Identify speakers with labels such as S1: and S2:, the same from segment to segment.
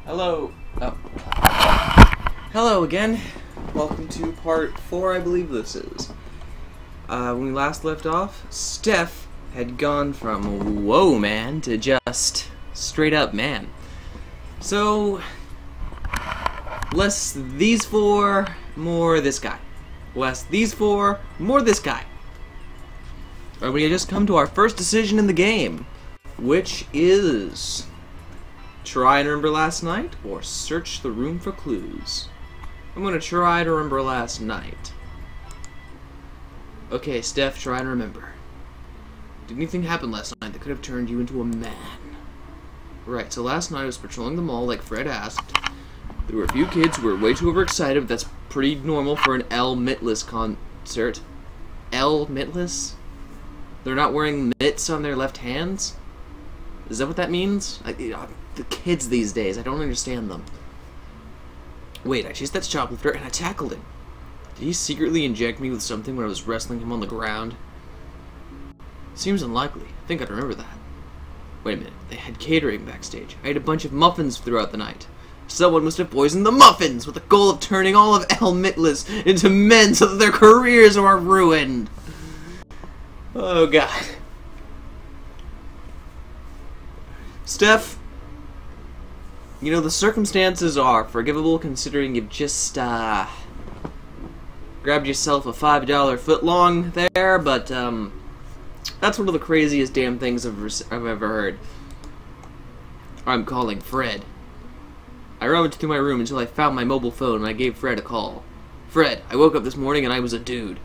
S1: Hello. Oh. Hello again. Welcome to part 4, I believe this is. When we last left off, Steph had gone from whoa man to just straight up man. So, less these four, more this guy. Less these four, more this guy. And we had just come to our first decision in the game, which is try and remember last night or search the room for clues. I'm gonna try to remember last night. Okay, Steph, try and remember. Did anything happen last night that could have turned you into a man? Right, so last night I was patrolling the mall like Fred asked. There were a few kids who were way too overexcited, but that's pretty normal for an L Mitless concert. L Mitless? They're not wearing mitts on their left hands? Is that what that means? The kids these days, I don't understand them. Wait, I chased that shoplifter and I tackled him. Did he secretly inject me with something when I was wrestling him on the ground? Seems unlikely. I think I'd remember that. Wait a minute, they had catering backstage. I ate a bunch of muffins throughout the night. Someone must have poisoned the muffins with the goal of turning all of El Mitless into men so that their careers are ruined. Oh god. Steph, you know, the circumstances are forgivable considering you've just, grabbed yourself a $5 footlong there, but, that's one of the craziest damn things I've ever heard. I'm calling Fred. I rummaged through my room until I found my mobile phone and I gave Fred a call. Fred, I woke up this morning and I was a dude.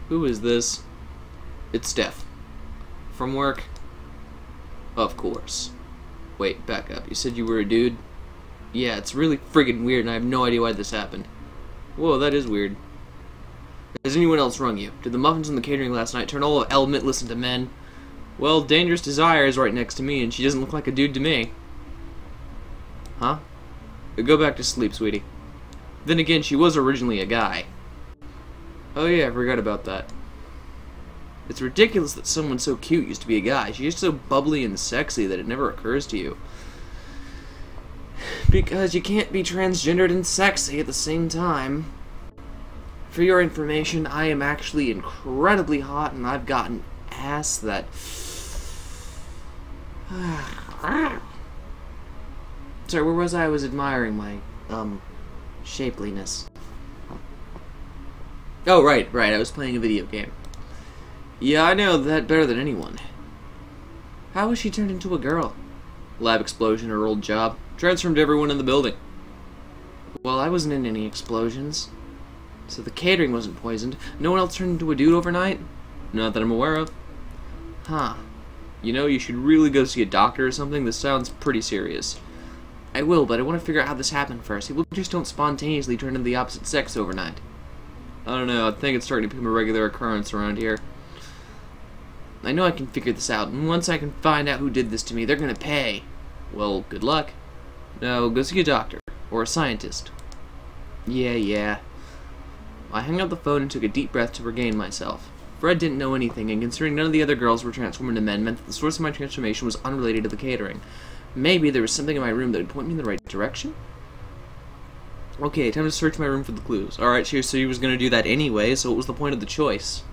S1: Who is this? It's Steph. From work? Of course. Wait, back up. You said you were a dude? Yeah, it's really friggin' weird and I have no idea why this happened. Whoa, that is weird. Has anyone else rung you? Did the muffins and the catering last night turn all of El Mitless into men? Well, Dangerous Desire is right next to me and she doesn't look like a dude to me. Huh? Go back to sleep, sweetie. Then again, she was originally a guy. Oh yeah, I forgot about that. It's ridiculous that someone so cute used to be a guy. She's just so bubbly and sexy that it never occurs to you. Because you can't be transgendered and sexy at the same time. For your information, I am actually incredibly hot and I've got an ass that... Sorry, where was I? I was admiring my, shapeliness. Oh, right, I was playing a video game. Yeah, I know that better than anyone. How was she turned into a girl? Lab explosion, her old job. Transformed everyone in the building. Well, I wasn't in any explosions. So the catering wasn't poisoned. No one else turned into a dude overnight? Not that I'm aware of. Huh. You know, you should really go see a doctor or something. This sounds pretty serious. I will, but I want to figure out how this happened first. People just don't spontaneously turn into the opposite sex overnight. I don't know, I think it's starting to become a regular occurrence around here. I know I can figure this out, and once I can find out who did this to me, they're gonna pay. Well, good luck. No, go see a doctor. Or a scientist. Yeah. I hung up the phone and took a deep breath to regain myself. Fred didn't know anything, and considering none of the other girls were transformed into men, meant that the source of my transformation was unrelated to the catering. Maybe there was something in my room that would point me in the right direction? Okay, time to search my room for the clues. Alright, so he was gonna do that anyway, so what was the point of the choice?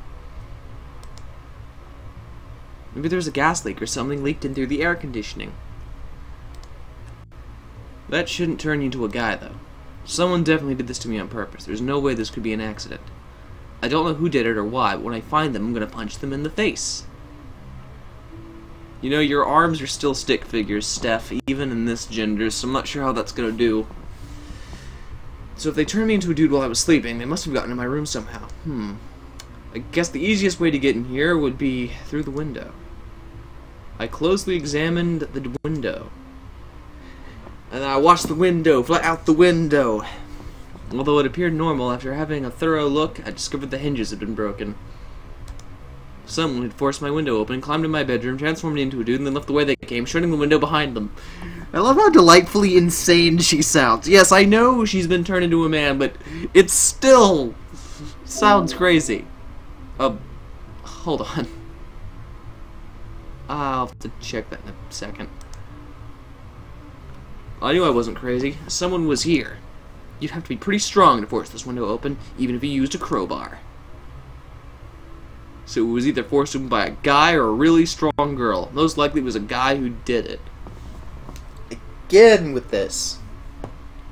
S1: Maybe there was a gas leak or something leaked in through the air conditioning. That shouldn't turn you into a guy, though. Someone definitely did this to me on purpose. There's no way this could be an accident. I don't know who did it or why, but when I find them, I'm gonna punch them in the face. You know, your arms are still stick figures, Steph, even in this gender, so I'm not sure how that's gonna do. So if they turned me into a dude while I was sleeping, they must have gotten in my room somehow. I guess the easiest way to get in here would be through the window. I closely examined the window. And I watched the window fly out the window. Although it appeared normal, after having a thorough look, I discovered the hinges had been broken. Someone had forced my window open, climbed in my bedroom, transformed me into a dude, and then left the way they came, shutting the window behind them. I love how delightfully insane she sounds. Yes, I know she's been turned into a man, but it still sounds crazy. Hold on. I'll have to check that in a second. I knew I wasn't crazy. Someone was here. You'd have to be pretty strong to force this window open, even if you used a crowbar. So it was either forced open by a guy or a really strong girl. Most likely it was a guy who did it. Again with this.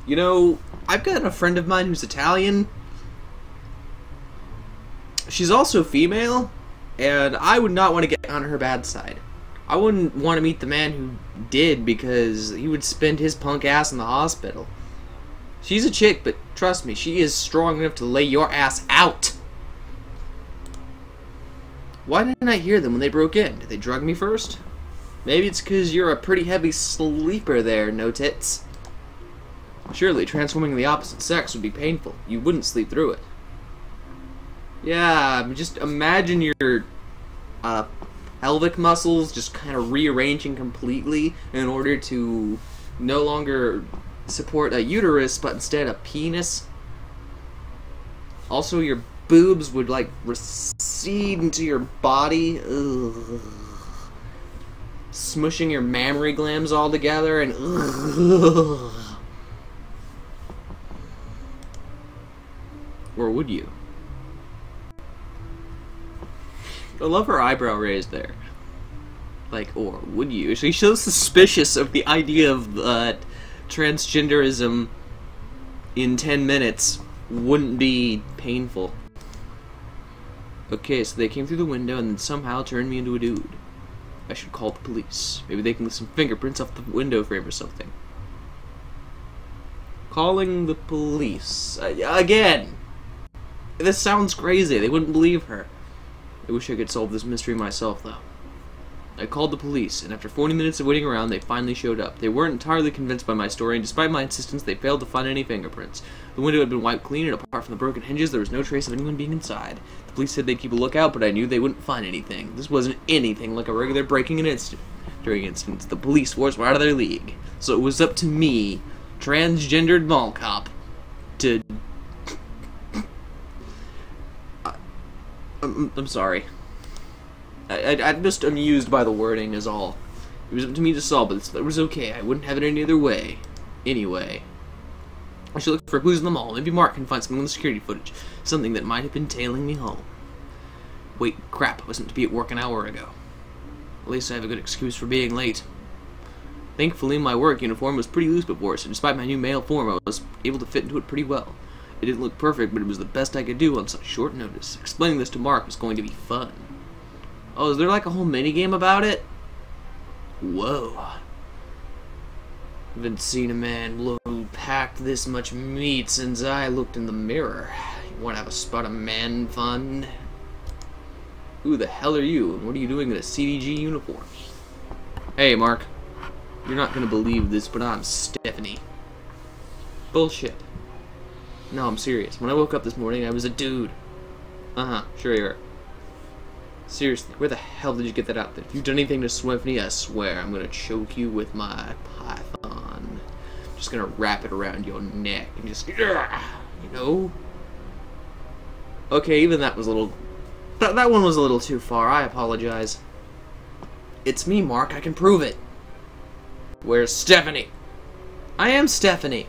S1: You know, I've got a friend of mine who's Italian. She's also female, and I would not want to get on her bad side. I wouldn't want to meet the man who did, because he would spend his punk ass in the hospital. She's a chick, but trust me, she is strong enough to lay your ass out. Why didn't I hear them when they broke in? Did they drug me first? Maybe it's because you're a pretty heavy sleeper there, no tits. Surely transforming the opposite sex would be painful. You wouldn't sleep through it. Yeah, just imagine your pelvic muscles just kind of rearranging completely in order to no longer support a uterus, but instead a penis. Also, your boobs would, like, recede into your body. Ugh. Smushing your mammary glands all together, and ugh. Or would you? I love her eyebrow raised there. Like, or would you? She's so suspicious of the idea of transgenderism in 10 minutes wouldn't be painful. Okay, so they came through the window and then somehow turned me into a dude. I should call the police. Maybe they can leave some fingerprints off the window frame or something. Calling the police. Again! This sounds crazy. They wouldn't believe her. I wish I could solve this mystery myself, though. I called the police, and after 40 minutes of waiting around, they finally showed up. They weren't entirely convinced by my story, and despite my insistence, they failed to find any fingerprints. The window had been wiped clean, and apart from the broken hinges, there was no trace of anyone being inside. The police said they'd keep a lookout, but I knew they wouldn't find anything. This wasn't anything like a regular breaking and incident. During incidents, the police force were out of their league. So it was up to me, transgendered mall cop, to... I'm sorry. I'm just amused by the wording is all. It was up to me to solve it. It was okay. I wouldn't have it any other way. Anyway. I should look for clues in the mall. Maybe Mark can find something in the security footage. Something that might have been tailing me home. Wait, crap. I was meant to be at work an hour ago. At least I have a good excuse for being late. Thankfully, my work uniform was pretty loose before, so despite my new male form, I was able to fit into it pretty well. It didn't look perfect, but it was the best I could do on such short notice. Explaining this to Mark was going to be fun. Oh, is there like a whole minigame about it? Whoa. Haven't seen a man pack this much meat since I looked in the mirror. You want to have a spot of man fun? Who the hell are you, and what are you doing in a CDG uniform? Hey, Mark. You're not gonna believe this, but I'm Stephanie. Bullshit. No, I'm serious. When I woke up this morning, I was a dude. Uh-huh, sure you are. Seriously, where the hell did you get that out there? If you've done anything to Stephanie, I swear I'm gonna choke you with my python. I'm just gonna wrap it around your neck and just, you know? Okay, even that was a little... That one was a little too far. I apologize. It's me, Mark. I can prove it. Where's Stephanie? I am Stephanie.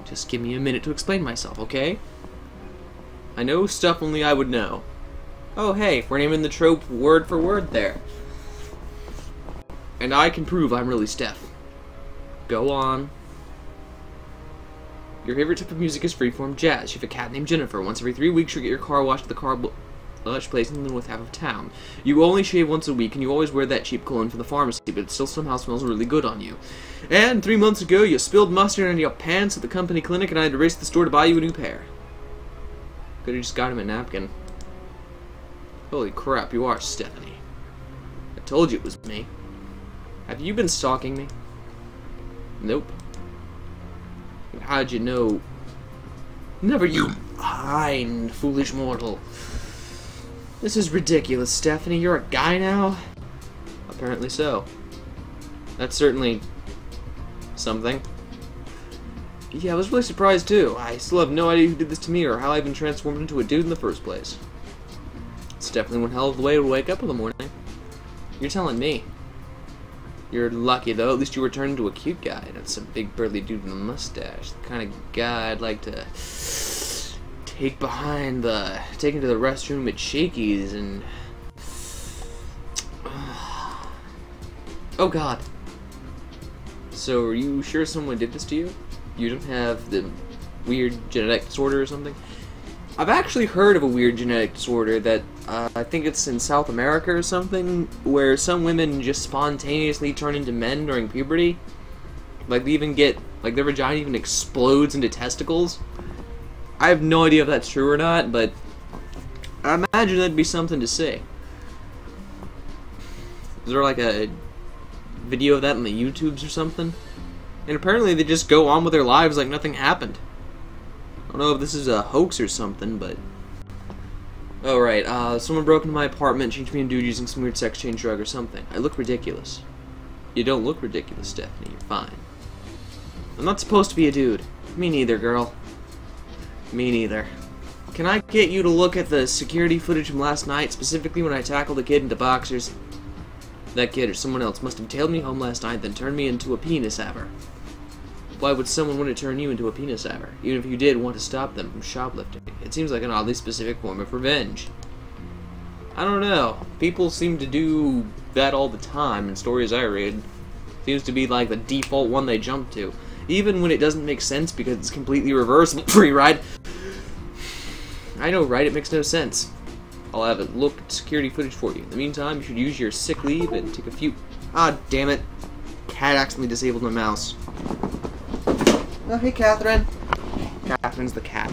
S1: Just give me a minute to explain myself, okay? I know stuff only I would know. Oh, hey, we're naming the trope word for word there. And I can prove I'm really Steph. Go on. Your favorite type of music is freeform jazz. You have a cat named Jennifer. Once every 3 weeks, you get your car washed at the car wash place in the north half of town. You only shave once a week, and you always wear that cheap cologne from the pharmacy, but it still somehow smells really good on you. And 3 months ago, you spilled mustard on your pants at the company clinic, and I had to race to the store to buy you a new pair. Could've just got him a napkin. Holy crap, you are Stephanie. I told you it was me. Have you been stalking me? Nope. And how'd you know? Never you mind, foolish mortal. This is ridiculous, Stephanie. You're a guy now? Apparently so. That's certainly something. Yeah, I was really surprised too. I still have no idea who did this to me or how I've been transformed into a dude in the first place. It's definitely one hell of a way to wake up in the morning. You're telling me. You're lucky, though. At least you were turned into a cute guy. That's some big burly dude with a mustache. The kind of guy I'd like to take into the restroom at Shakey's and... Oh, God. So, are you sure someone did this to you? You don't have the weird genetic disorder or something? I've actually heard of a weird genetic disorder that, I think it's in South America or something, where some women just spontaneously turn into men during puberty. Like, they even get, like, their vagina even explodes into testicles. I have no idea if that's true or not, but I imagine that'd be something to say. Is there, like, a video of that on the YouTubes or something? And apparently they just go on with their lives like nothing happened. I don't know if this is a hoax or something, but... Oh, right, someone broke into my apartment, changed me into dude using some weird sex change drug or something. I look ridiculous. You don't look ridiculous, Stephanie. You're fine. I'm not supposed to be a dude. Me neither, girl. Me neither. Can I get you to look at the security footage from last night, specifically when I tackled a kid into boxers? That kid or someone else must have tailed me home last night, then turned me into a penis haver. Why would someone want to turn you into a penis haver, even if you did want to stop them from shoplifting? It seems like an oddly specific form of revenge. I don't know. People seem to do that all the time in stories I read. Seems to be like the default one they jump to. Even when it doesn't make sense because it's completely reversible. Free ride. I know, right? It makes no sense. I'll have a look at security footage for you. In the meantime, you should use your sick leave and take a few... Ah, damn it. Cat accidentally disabled my mouse. Oh, hey, Catherine. Catherine's the cat.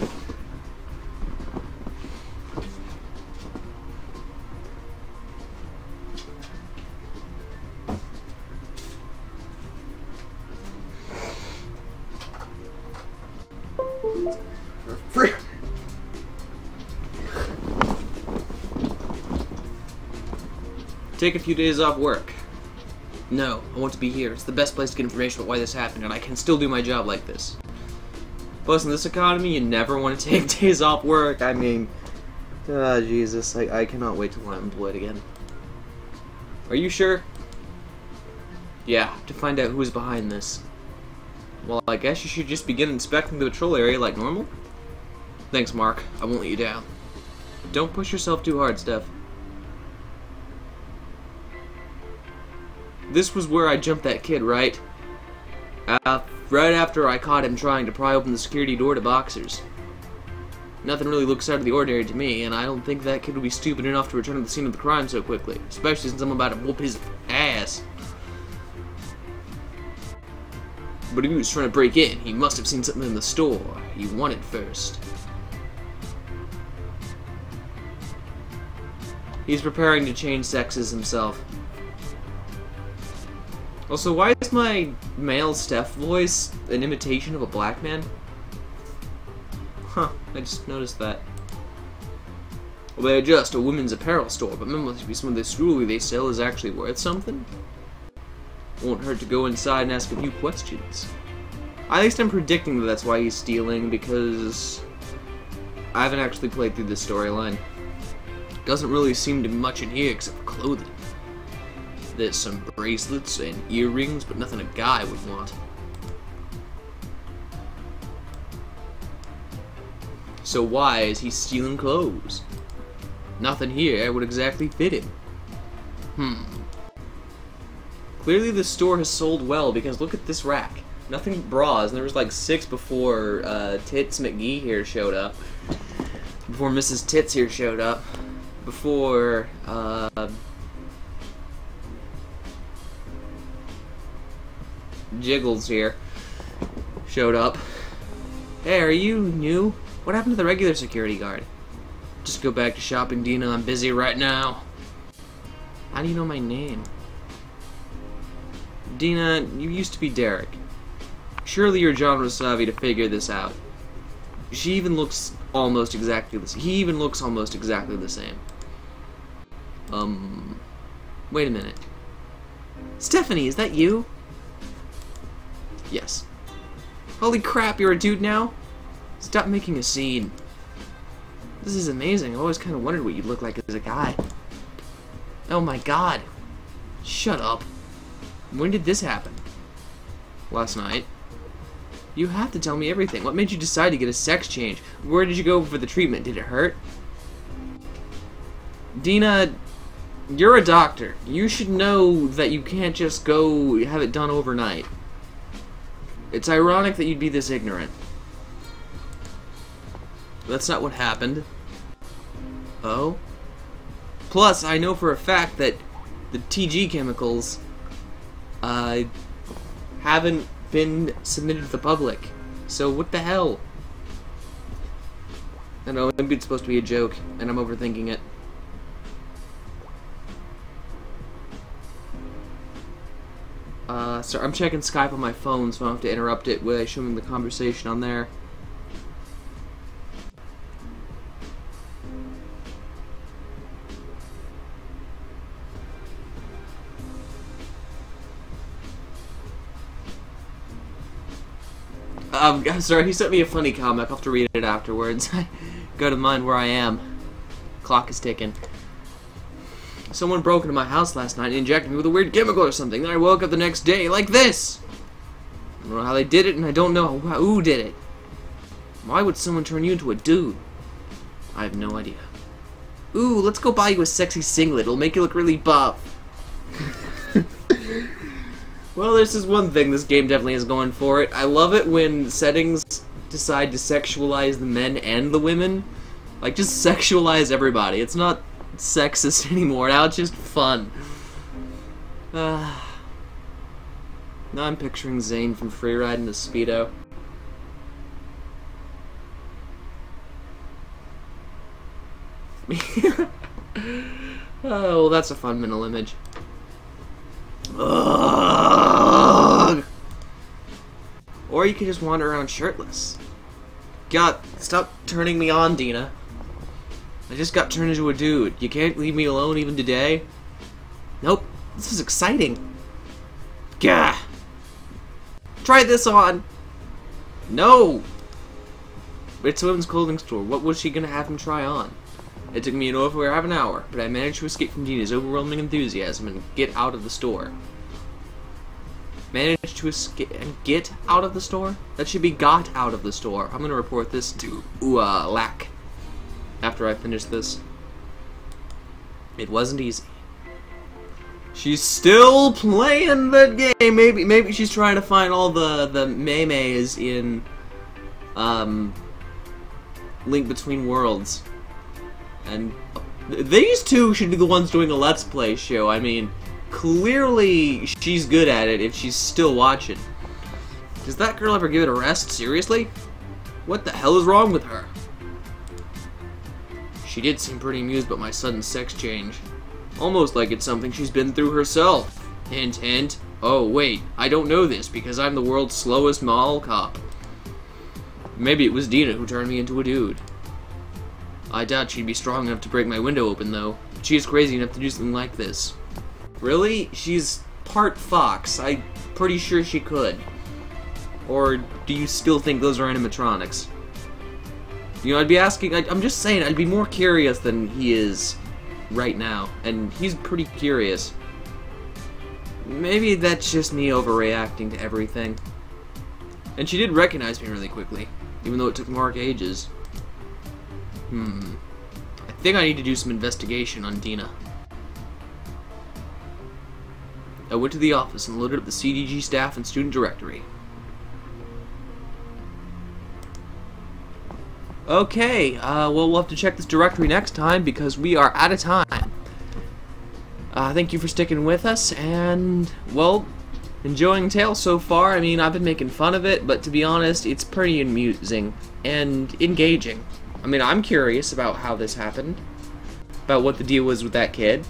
S1: Free. Take a few days off work. No, I want to be here. It's the best place to get information about why this happened, and I can still do my job like this. Plus, in this economy, you never want to take days off work. I mean, Jesus, I cannot wait till I'm employed again. Are you sure? Yeah, to find out who's behind this. Well, I guess you should just begin inspecting the patrol area like normal. Thanks, Mark. I won't let you down. Don't push yourself too hard, Steph. This was where I jumped that kid, right? Right after I caught him trying to pry open the security door to boxers. Nothing really looks out of the ordinary to me, and I don't think that kid would be stupid enough to return to the scene of the crime so quickly, especially since I'm about to whoop his ass. But if he was trying to break in, he must have seen something in the store he wanted first. He's preparing to change sexes himself. Also, why is my male Steph voice an imitation of a black man? Huh, I just noticed that. Well, they're just a women's apparel store, but maybe some of the jewelry they sell is actually worth something? Won't hurt to go inside and ask a few questions. At least I'm predicting that that's why he's stealing, because I haven't actually played through this storyline. Doesn't really seem to be much in here except for clothing. There's some bracelets and earrings, but nothing a guy would want. So why is he stealing clothes? Nothing here would exactly fit him. Clearly the store has sold well, because look at this rack. Nothing but bras, and there was like 6 before Tits McGee here showed up. Before Mrs. Tits here showed up. Before, Jiggles here showed up. Hey, are you new? What happened to the regular security guard? Just go back to shopping, Dina. I'm busy right now. How do you know my name? Dina, you used to be Derek. Surely you're genre savvy to figure this out. She even looks almost exactly the same. He even looks almost exactly the same. Wait a minute. Stephanie, is that you? Yes. Holy crap, you're a dude now? Stop making a scene. This is amazing. I've always kind of wondered what you'd look like as a guy. Oh my god. Shut up. When did this happen? Last night. You have to tell me everything. What made you decide to get a sex change? Where did you go for the treatment? Did it hurt? Dina, you're a doctor. You should know that you can't just go have it done overnight. It's ironic that you'd be this ignorant. That's not what happened. Oh? Plus, I know for a fact that the TG chemicals haven't been submitted to the public. So what the hell? I know, maybe it's supposed to be a joke, and I'm overthinking it. Sorry, I'm checking Skype on my phone, so I don't have to interrupt it with showing the conversation on there. I'm sorry, he sent me a funny comic. I'll have to read it afterwards. Go to mind where I am. Clock is ticking. Someone broke into my house last night and injected me with a weird chemical or something. Then I woke up the next day like this. I don't know how they did it, and I don't know who did it. Why would someone turn you into a dude? I have no idea. Ooh, let's go buy you a sexy singlet. It'll make you look really buff. Well, this is one thing this game definitely is going for it. I love it when settings decide to sexualize the men and the women. Like, just sexualize everybody. It's not sexist anymore. Now it's just fun. Now I'm picturing Zane from Freeride in a Speedo. Oh, well, that's a fun mental image. Ugh. Or you could just wander around shirtless. God, stop turning me on, Dina. I just got turned into a dude. You can't leave me alone even today? Nope. This is exciting. Gah! Try this on! No! It's a women's clothing store. What was she gonna have him try on? It took me over half an hour, but I managed to escape from Dina's overwhelming enthusiasm and get out of the store. Managed to escape and get out of the store? That should be got out of the store. I'm gonna report this to LAC after I finish this. It wasn't easy. She's still playing the game. Maybe she's trying to find all the memes in Link Between Worlds. And these two should be the ones doing a Let's Play show. I mean, clearly she's good at it if she's still watching. Does that girl ever give it a rest? Seriously? What the hell is wrong with her? She did seem pretty amused about my sudden sex change. Almost like it's something she's been through herself. Hint, hint. Oh, wait, I don't know this because I'm the world's slowest mall cop. Maybe it was Dina who turned me into a dude. I doubt she'd be strong enough to break my window open, though. She is crazy enough to do something like this. Really? She's part fox. I'm pretty sure she could. Or do you still think those are animatronics? You know, I'd be asking... I'm just saying, I'd be more curious than he is right now. And he's pretty curious. Maybe that's just me overreacting to everything. And she did recognize me really quickly, even though it took Mark ages. I think I need to do some investigation on Dina. I went to the office and loaded up the CDG staff and student directory. Okay, well, we'll have to check this directory next time because we are out of time. Thank you for sticking with us, and, well, enjoying Tales so far. I mean, I've been making fun of it, but to be honest, it's pretty amusing and engaging. I mean, I'm curious about how this happened, about what the deal was with that kid,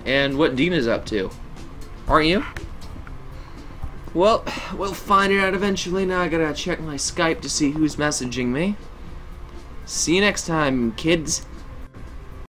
S1: and what Dina's up to. Aren't you? Well, we'll find it out eventually. Now I gotta check my Skype to see who's messaging me. See you next time, kids.